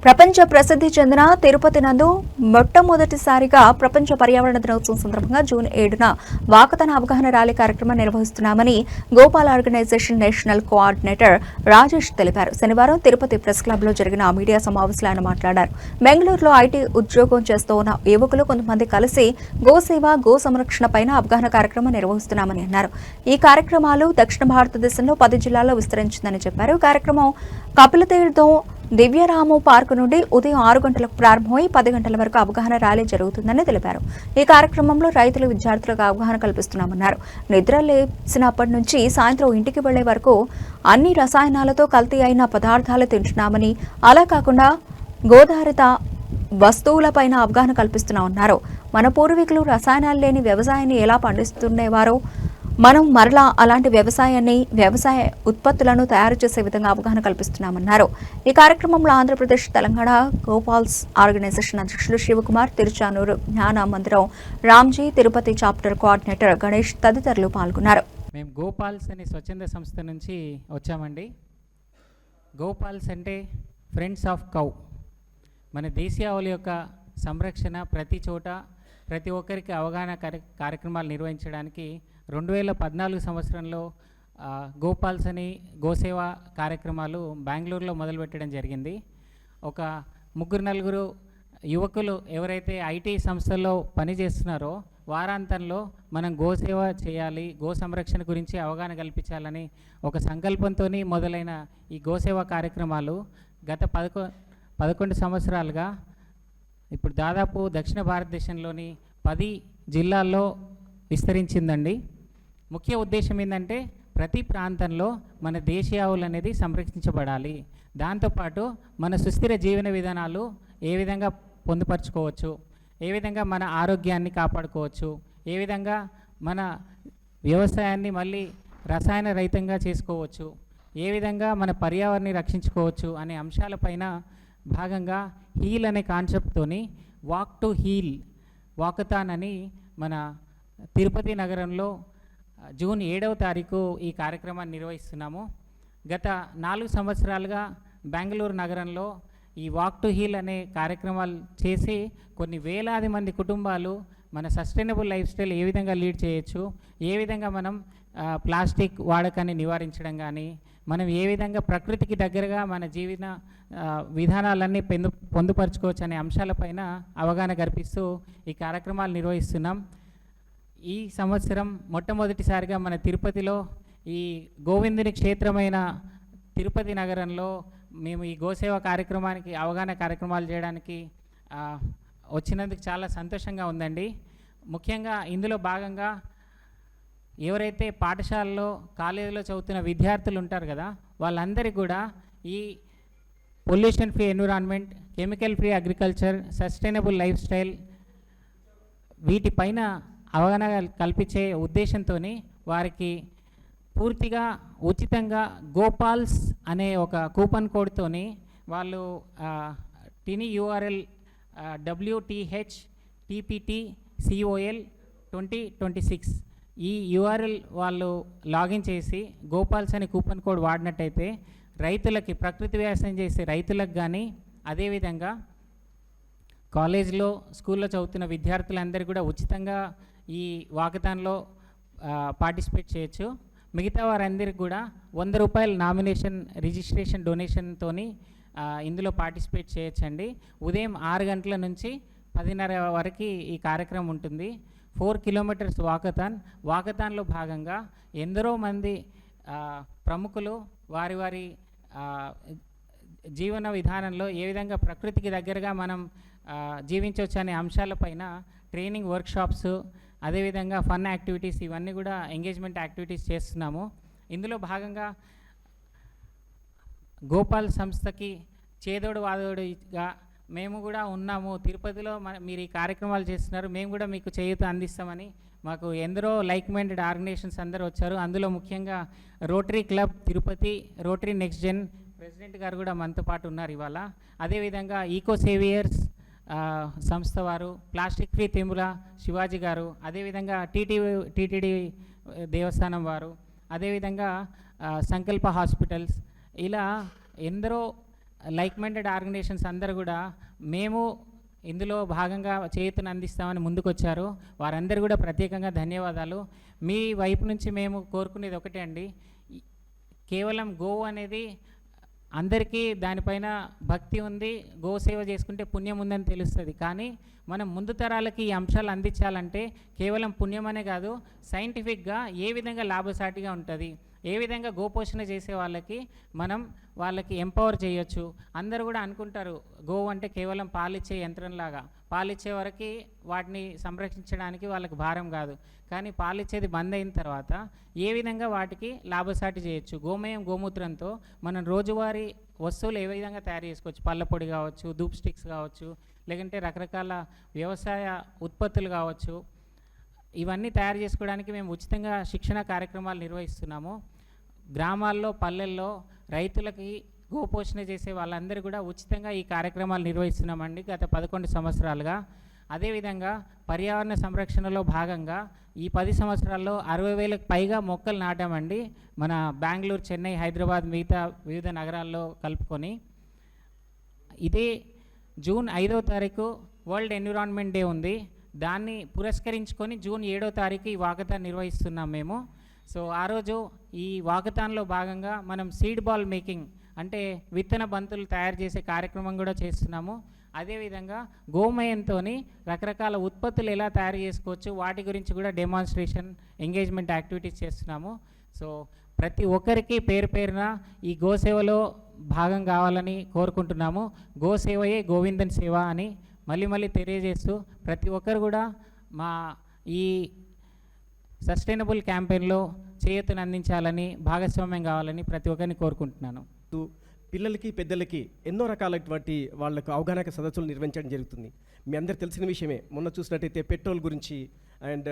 ప్రపంచ ప్రసిద్ధి చెందిన తిరుపతి నందు మొట్టమొదటిసారిగా ప్రపంచ పర్యావరణ దినోత్సవం సందర్భంగా జూన్ 7న వాకథన అవగాహన ర్యాలీ కార్యక్రమం నిర్వహిస్తున్నామని Gopal organisation national coordinator Rajesh తెలిపారు. శనివారం తిరుపతి ప్రెస్ క్లబ్ లో జరిగిన మీడియా సమావేశంలో ఆయన మాట్లాడారు. బెంగళూరులో ఐటీ ఉద్యోగం చేస్తూ ఉన్న యువకులు కొంతమంది కలిసి గోసేవ, గో సంరక్షణ పైన అవగాహన కార్యక్రమం నిర్వహిస్తున్నామని అన్నారు. ఈ కార్యక్రమాలు దక్షిణ భారతదేశంలో 10 జిల్లాల్లో విస్తరించిందని చెప్పారు. కార్యక్రమం కపిలతీర్థం దివ్యరాము పార్కు నుండి ఉదయం 6 గంటలకు ప్రారంభమై 10 గంటల వరకు అవగాహన ర్యాలీ జరుగుతుందని తెలిపారు. ఈ కార్యక్రమంలో రైతులు, విద్యార్థులకు అవగాహన కల్పిస్తున్నామన్నారు. నిద్ర లేచినప్పటి నుంచి సాయంత్రం ఇంటికి వెళ్లే వరకు అన్ని రసాయనాలతో కల్తీ అయిన పదార్థాలు తింటున్నామని, అలా కాకుండా గోధారిత వస్తువులపైన అవగాహన కల్పిస్తున్నామన్నారు. మన పూర్వీకులు రసాయనాలు లేని వ్యవసాయాన్ని ఎలా పండిస్తుండేవారో మనం మరలా అలాంటి వ్యవసాయ ఉత్పత్తులను తయారు చేసే విధంగా అవగాహన కల్పిస్తున్నామన్నారు. ఈ కార్యక్రమంలో ఆంధ్రప్రదేశ్, తెలంగాణ గోపాల్స్ ఆర్గనైజేషన్ అధ్యక్షులు శివకుమార్, తిరుచానూరు జ్ఞాన మందిరం రామ్జీ, తిరుపతి చాప్టర్ కోఆర్డినేటర్ గణేష్ తదితరులు పాల్గొన్నారు. మేము గోపాల్స్ అనే స్వచ్ఛంద సంస్థ నుంచి వచ్చామండి. గోపాల్స్ అంటే ఫ్రెండ్స్ ఆఫ్ కౌ. మన దేశీయ ఆవుల యొక్క సంరక్షణ ప్రతి చోట ప్రతి ఒక్కరికి అవగాహన కార్యక్రమాలు నిర్వహించడానికి 2014 సంవత్సరంలో గోపాల్స్ అని గోసేవ కార్యక్రమాలు బెంగళూరులో మొదలుపెట్టడం జరిగింది. ఒక 3-4 యువకులు ఎవరైతే ఐటీ సంస్థల్లో పనిచేస్తున్నారో వారాంతంలో మనం గోసేవ చేయాలి, గో సంరక్షణ గురించి అవగాహన కల్పించాలని ఒక సంకల్పంతో మొదలైన ఈ గోసేవ కార్యక్రమాలు గత 11 సంవత్సరాలుగా ఇప్పుడు దాదాపు దక్షిణ భారతదేశంలోని 10 జిల్లాల్లో విస్తరించిందండి. ముఖ్య ఉద్దేశం ఏంటంటే ప్రతి ప్రాంతంలో మన దేశీయ ఆవులు అనేది సంరక్షించబడాలి. దాంతోపాటు మన సుస్థిర జీవన విధానాలు ఏ విధంగా పొందుపరచుకోవచ్చు, ఏ విధంగా మన ఆరోగ్యాన్ని కాపాడుకోవచ్చు, ఏ విధంగా మన వ్యవసాయాన్ని మళ్ళీ రసాయన రహితంగా చేసుకోవచ్చు, ఏ విధంగా మన పర్యావరణాన్ని రక్షించుకోవచ్చు అనే అంశాలపైన భాగంగా హీల్ అనే కాన్సెప్ట్తోని వాక్ టు హీల్ వాకథాన్ అని మన తిరుపతి నగరంలో జూన్ 7వ తారీఖు ఈ కార్యక్రమాన్ని నిర్వహిస్తున్నాము. గత 4 సంవత్సరాలుగా బెంగళూరు నగరంలో ఈ వాక్ టు హీల్ అనే కార్యక్రమాలు చేసి కొన్ని వేలాది మంది కుటుంబాలు మన సస్టైనబుల్ లైఫ్ స్టైల్ ఏ విధంగా లీడ్ చేయొచ్చు, ఏ విధంగా మనం ప్లాస్టిక్ వాడకాన్ని నివారించడం కానీ, మనం ఏ విధంగా ప్రకృతికి దగ్గరగా మన జీవన విధానాలన్నీ పొందుపరచుకోవచ్చు అనే అంశాలపైన అవగాహన కల్పిస్తూ ఈ కార్యక్రమాలు నిర్వహిస్తున్నాం. ఈ సంవత్సరం మొట్టమొదటిసారిగా మన తిరుపతిలో ఈ గోవిందుని క్షేత్రమైన తిరుపతి నగరంలో మేము ఈ గోసేవ కార్యక్రమానికి అవగాహన కార్యక్రమాలు చేయడానికి వచ్చినందుకు చాలా సంతోషంగా ఉందండి. ముఖ్యంగా ఇందులో భాగంగా ఎవరైతే పాఠశాలలో, కాలేజీలో చదువుతున్న విద్యార్థులు ఉంటారు కదా, వాళ్ళందరికీ కూడా ఈ pollution free environment, chemical free agriculture, sustainable life style వీటిపైన అవగాహన కల్పించే ఉద్దేశంతో వారికి పూర్తిగా ఉచితంగా గోపాల్స్ అనే ఒక కూపన్ కోడ్తోని వాళ్ళు టిని URL WTH TPT COL 2026 ఈ URL వాళ్ళు లాగిన్ చేసి గోపాల్స్ అనే కూపన్ కోడ్ వాడినట్టయితే రైతులకి, ప్రకృతి వ్యవసాయం చేసే రైతులకు కానీ, అదేవిధంగా కాలేజ్లో, స్కూల్లో చదువుతున్న విద్యార్థులందరూ కూడా ఉచితంగా ఈ వాకథాన్లో పార్టిసిపేట్ చేయొచ్చు. మిగతా వారందరికీ కూడా ₹100 నామినేషన్ రిజిస్ట్రేషన్ డొనేషన్తో ఇందులో పార్టిసిపేట్ చేయొచ్చండి. ఉదయం 6 గంటల నుంచి 10:30 వరకు ఈ కార్యక్రమం ఉంటుంది. 4 కిలోమీటర్స్ వాకథాన్లో భాగంగా ఎందరో మంది ప్రముఖులు వారి జీవన విధానంలో ఏ విధంగా ప్రకృతికి దగ్గరగా మనం జీవించవచ్చు అనే అంశాలపైన ట్రైనింగ్ వర్క్షాప్స్, అదేవిధంగా ఫన్ యాక్టివిటీస్ ఇవన్నీ కూడా ఎంగేజ్మెంట్ యాక్టివిటీస్ చేస్తున్నాము. ఇందులో భాగంగా గోపాల్ సంస్థకి చేదోడు వాదోడుగా మేము కూడా ఉన్నాము. తిరుపతిలో మీరు ఈ కార్యక్రమాలు చేస్తున్నారు, మేము కూడా మీకు చేయూత అందిస్తామని మాకు ఎందరో లైక్ మైండెడ్ ఆర్గనైజేషన్స్ అందరూ వచ్చారు. అందులో ముఖ్యంగా rotary club Tirupati, rotary next gen president గారు కూడా మనతో పాటు ఉన్నారు ఇవాళ. అదేవిధంగా ఈకో సేవియర్స్ సంస్థ వారు, ప్లాస్టిక్ ఫ్రీ తిరుమల శివాజీ గారు, అదేవిధంగా టీటీడీ దేవస్థానం వారు, అదేవిధంగా సంకల్ప హాస్పిటల్స్, ఇలా ఎందరో లైక్ మైండెడ్ ఆర్గనైజేషన్స్ అందరూ కూడా మేము ఇందులో భాగంగా చేయూతను అందిస్తామని ముందుకొచ్చారు. వారందరూ కూడా ప్రత్యేకంగా ధన్యవాదాలు. మీ వైపు నుంచి మేము కోరుకునేది ఒకటే అండి, కేవలం గో అనేది అందరికీ దానిపైన భక్తి ఉంది, గోసేవ చేసుకుంటే పుణ్యం ఉందని తెలుస్తుంది. కానీ మనం ముందు తరాలకి ఈ అంశాలు అందించాలంటే కేవలం పుణ్యం అనే కాదు, సైంటిఫిక్గా ఏ విధంగా లాభసాటిగా ఉంటుంది, ఏ విధంగా గోపోషణ చేసే వాళ్ళకి ఎంపవర్ చేయొచ్చు. అందరూ కూడా అనుకుంటారు గోవు అంటే కేవలం పాలిచ్చే యంత్రంలాగా, పాలిచ్చే వరకు వాటిని సంరక్షించడానికి వాళ్ళకి భారం కాదు. కానీ పాలిచ్చేది బంద్ అయిన తర్వాత ఏ విధంగా వాటికి లాభసాటి చేయొచ్చు. గోమయం గోమూత్రంతో మనం రోజువారీ వస్తువులు ఏ విధంగా తయారు చేసుకోవచ్చు, పళ్ళపొడి కావచ్చు, ధూప్ స్టిక్స్ కావచ్చు, లేదంటే రకరకాల వ్యవసాయ ఉత్పత్తులు కావచ్చు. ఇవన్నీ తయారు చేసుకోవడానికి మేము ఉచితంగా శిక్షణ కార్యక్రమాలు నిర్వహిస్తున్నాము. గ్రామాల్లో పల్లెల్లో రైతులకి గోపోషణ చేసే వాళ్ళందరూ కూడా ఉచితంగా ఈ కార్యక్రమాలు నిర్వహిస్తున్నామండి గత 11 సంవత్సరాలుగా. అదేవిధంగా పర్యావరణ సంరక్షణలో భాగంగా ఈ 10 సంవత్సరాల్లో 60,000కు పైగా మొక్కలు నాటామండి. మన బెంగళూరు, చెన్నై, హైదరాబాద్ మిగతా వివిధ నగరాల్లో కలుపుకొని. ఇదే జూన్ 5వ తారీఖు వరల్డ్ ఎన్విరాన్మెంట్ డే ఉంది. దాన్ని పురస్కరించుకొని జూన్ 7వ తారీఖు ఈ వాకథాన్ నిర్వహిస్తున్నాం మేము. సో ఆ రోజు ఈ వాకథాన్లో భాగంగా మనం సీడ్ బాల్ మేకింగ్ అంటే విత్తన బంతులు తయారు చేసే కార్యక్రమం కూడా చేస్తున్నాము. అదేవిధంగా గోమయంతో రకరకాల ఉత్పత్తులు ఎలా తయారు చేసుకోవచ్చు వాటి గురించి కూడా డెమాన్స్ట్రేషన్, ఎంగేజ్మెంట్ యాక్టివిటీస్ చేస్తున్నాము. సో ప్రతి ఒక్కరికి పేరు పేరున ఈ గోసేవలో భాగం కావాలని కోరుకుంటున్నాము. గోసేవయే గోవిందన్ సేవ అని మళ్ళీ తెలియజేస్తూ ప్రతి ఒక్కరు కూడా మా ఈ సస్టైనబుల్ క్యాంపెయిన్లో చేయూతను అందించాలని, భాగస్వామ్యం కావాలని ప్రతి ఒక్కరిని కోరుకుంటున్నాను. పిల్లలకి పెద్దలకి ఎన్నో రకాలైనటువంటి వాళ్ళకు అవగాహన సదస్సులు నిర్వహించడం జరుగుతుంది. మీ అందరికి తెలిసిన విషయమే. మొన్న చూసినట్టయితే పెట్రోల్ గురించి అండ్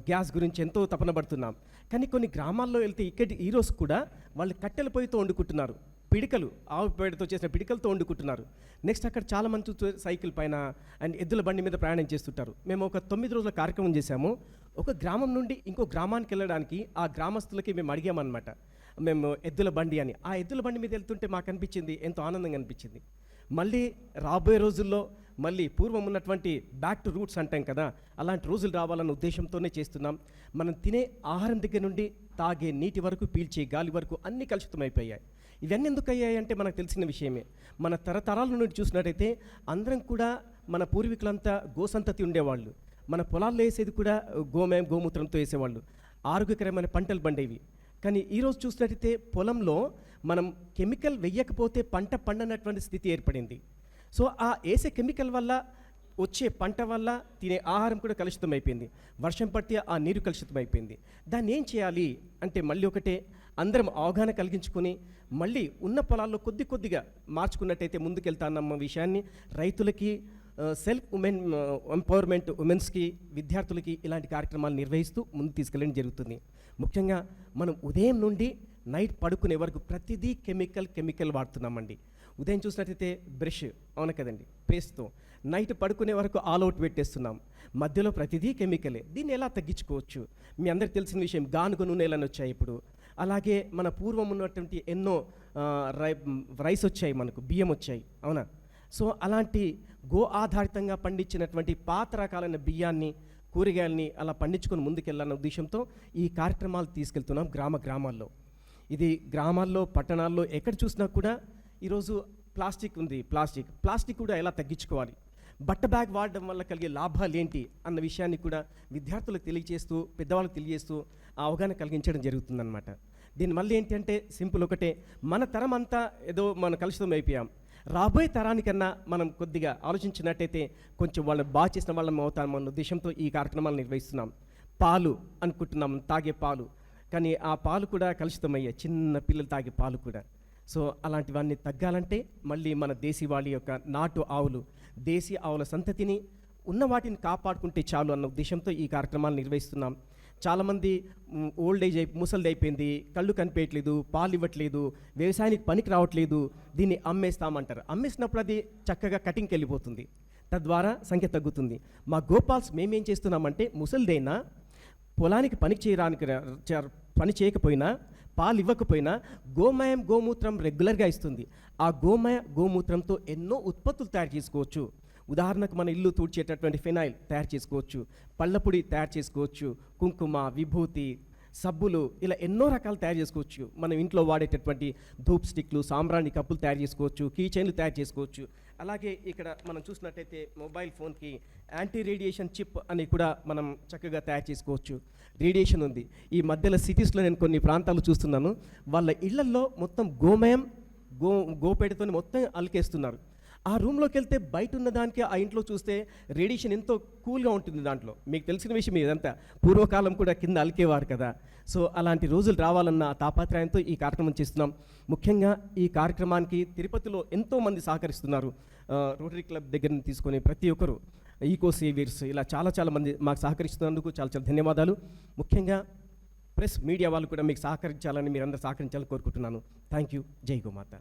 గ్యాస్ గురించి ఎంతో తపన పడుతున్నాం. కానీ కొన్ని గ్రామాల్లో వెళ్తే ఈ రోజు కూడా వాళ్ళు కట్టెల పొయ్యితో వండుకుంటున్నారు. పిడికలు, ఆవు పేడతో చేసిన పిడికలతో వండుకుంటున్నారు. నెక్స్ట్ అక్కడ చాలామంది సైకిల్ పైన అండ్ ఎద్దుల బండి మీద ప్రయాణం చేస్తుంటారు. మేము ఒక 9 రోజుల కార్యక్రమం చేశాము. ఒక గ్రామం నుండి ఇంకో గ్రామానికి వెళ్ళడానికి ఆ గ్రామస్తులకి మేము అడిగామన్నమాట, మేము ఎద్దుల బండి అని. ఆ ఎద్దుల బండి మీద వెళ్తుంటే మాకు అనిపించింది, ఎంతో ఆనందంగా అనిపించింది. మళ్ళీ రాబోయే రోజుల్లో మళ్ళీ పూర్వం ఉన్నటువంటి బ్యాక్ టు రూట్స్ అంటాం కదా, అలాంటి రోజులు రావాలన్న ఉద్దేశంతోనే చేస్తున్నాం. మనం తినే ఆహారం దగ్గర నుండి తాగే నీటి వరకు, పీల్చే గాలి వరకు అన్నీ కలుషితమైపోయాయి. ఇవన్నీ ఎందుకు అయ్యాయి అంటే మనకు తెలిసిన విషయమే. మన తరతరాల నుండి చూసినట్టయితే అందరం కూడా మన పూర్వీకులంతా గోసంతతి ఉండేవాళ్ళు. మన పొలాల్లో వేసేది కూడా గోమయం గోమూత్రంతో వేసేవాళ్ళు. ఆరోగ్యకరమైన పంటలు పండేవి. కానీ ఈరోజు చూసినట్టయితే పొలంలో మనం కెమికల్ వెయ్యకపోతే పంట పండనటువంటి స్థితి ఏర్పడింది. సో ఆ వేసే కెమికల్ వల్ల వచ్చే పంట వల్ల తినే ఆహారం కూడా కలుషితం అయిపోయింది. వర్షం పడితే ఆ నీరు కలుషితం అయిపోయింది. దాన్ని ఏం చేయాలి అంటే మళ్ళీ ఒకటే, అందరం అవగాహన కలిగించుకొని మళ్ళీ ఉన్న పొలాల్లో కొద్దిగా మార్చుకున్నట్టయితే ముందుకెళ్తానన్న విషయాన్ని రైతులకి, సెల్ఫ్ ఉమెన్ ఎంపవర్మెంట్ ఉమెన్స్కి, విద్యార్థులకి ఇలాంటి కార్యక్రమాలు నిర్వహిస్తూ ముందు తీసుకెళ్ళడం జరుగుతుంది. ముఖ్యంగా మనం ఉదయం నుండి నైట్ పడుకునే వరకు ప్రతిదీ కెమికల్ వాడుతున్నామండి. ఉదయం చూసినట్టయితే బ్రష్, అవును కదండి, పేస్ట్తో నైట్ పడుకునే వరకు ఆల్ అవుట్ పెట్టేస్తున్నాం. మధ్యలో ప్రతిదీ కెమికలే. దీన్ని ఎలా తగ్గించుకోవచ్చు? మీ అందరికి తెలిసిన విషయం, గానుగ నూనెలను వచ్చాయి ఇప్పుడు. అలాగే మన పూర్వం ఉన్నటువంటి ఎన్నో రైస్ వచ్చాయి, మనకు బియ్యం వచ్చాయి, అవునా? సో అలాంటి గో ఆధారితంగా పండించినటువంటి పాత రకాలైన బియ్యాన్ని, కూరగాయలని అలా పండించుకొని ముందుకెళ్ళాలన్న ఉద్దేశంతో ఈ కార్యక్రమాలు తీసుకెళ్తున్నాం గ్రామాల్లో. ఇది గ్రామాల్లో, పట్టణాల్లో ఎక్కడ చూసినా కూడా ఈరోజు ప్లాస్టిక్ ఉంది. ప్లాస్టిక్ కూడా ఎలా తగ్గించుకోవాలి, బట్ట బ్యాగ్ వాడడం వల్ల కలిగే లాభాలు ఏంటి అన్న విషయాన్ని కూడా విద్యార్థులకు తెలియజేస్తూ, పెద్దవాళ్ళకి తెలియజేస్తూ ఆ అవగాహన కలిగించడం జరుగుతుందన్నమాట. దీనివల్ల ఏంటి అంటే సింపుల్ ఒకటే, మన తరం అంతా ఏదో మనం కలుషితం అయిపోయాం. రాబోయే తరానికన్నా మనం కొద్దిగా ఆలోచించినట్టయితే కొంచెం వాళ్ళని బాగా చేసిన వాళ్ళం అవుతామన్న ఉద్దేశంతో ఈ కార్యక్రమాలు నిర్వహిస్తున్నాం. పాలు అనుకుంటున్నాం, తాగే పాలు, కానీ ఆ పాలు కూడా కలుషితమయ్యాయి, చిన్న పిల్లలు తాగే పాలు కూడా. సో అలాంటివన్నీ తగ్గాలంటే మళ్ళీ మన దేశీ యొక్క నాటు ఆవులు, దేశీ ఆవుల సంతతిని ఉన్న వాటిని కాపాడుకుంటే చాలు అన్న ఉద్దేశంతో ఈ కార్యక్రమాలు నిర్వహిస్తున్నాం. చాలామంది ఓల్డ్ ఏజ్ ముసలిది అయిపోయింది, కళ్ళు కనిపించట్లేదు, పాలు ఇవ్వట్లేదు, వ్యవసాయానికి పనికి రావట్లేదు, దీన్ని అమ్మేస్తామంటారు. అమ్మేసినప్పుడు అది చక్కగా కటింగ్కి వెళ్ళిపోతుంది, తద్వారా సంఖ్య తగ్గుతుంది. మా గోపాల్స్ మేమేం చేస్తున్నామంటే ముసలిదైనా పొలానికి పని చేయకపోయినా, పాలు ఇవ్వకపోయినా గోమయం గోమూత్రం రెగ్యులర్గా ఇస్తుంది. ఆ గోమూత్రంతో ఎన్నో ఉత్పత్తులు తయారు చేసుకోవచ్చు. ఉదాహరణకు మన ఇల్లు తుడిచేటటువంటి ఫినాయిల్ తయారు చేసుకోవచ్చు, పళ్ళపొడి తయారు చేసుకోవచ్చు, కుంకుమ, విభూతి, సబ్బులు, ఇలా ఎన్నో రకాలు తయారు చేసుకోవచ్చు. మనం ఇంట్లో వాడేటటువంటి ధూప్ స్టిక్లు, సాంబ్రాణి కప్పులు తయారు చేసుకోవచ్చు, కీ చైన్లు తయారు చేసుకోవచ్చు. అలాగే ఇక్కడ మనం చూసినట్టయితే మొబైల్ ఫోన్కి యాంటీ రేడియేషన్ చిప్ అని కూడా మనం చక్కగా తయారు చేసుకోవచ్చు. రేడియేషన్ ఉంది. ఈ మధ్యలో సిటీస్లో నేను కొన్ని ప్రాంతాలు చూస్తున్నాను, వాళ్ళ ఇళ్లల్లో మొత్తం గోమయం గోపేటతో మొత్తం అలికేస్తున్నారు. ఆ రూమ్లోకి వెళ్తే బయట ఉన్న దానికి ఆ ఇంట్లో చూస్తే రేడియేషన్ ఎంతో కూల్గా ఉంటుంది. దాంట్లో మీకు తెలిసిన విషయం ఇదంతా, పూర్వకాలం కూడా కింద అలికేవారు కదా. సో అలాంటి రోజులు రావాలన్న తాపత్రయంతో ఈ కార్యక్రమం చేస్తున్నాం. ముఖ్యంగా ఈ కార్యక్రమానికి తిరుపతిలో ఎంతోమంది సహకరిస్తున్నారు. రోటరీ క్లబ్ దగ్గర నుంచి తీసుకొని ప్రతి ఒక్కరు, ఈకో సేవియర్స్, ఇలా చాలా మంది మాకు సహకరిస్తున్నందుకు చాలా ధన్యవాదాలు. ముఖ్యంగా ప్రెస్ మీడియా వాళ్ళు కూడా మీకు సహకరించాలని, మీరందరూ సహకరించాలని కోరుకుంటున్నాను. Thank you. జై గోమాత.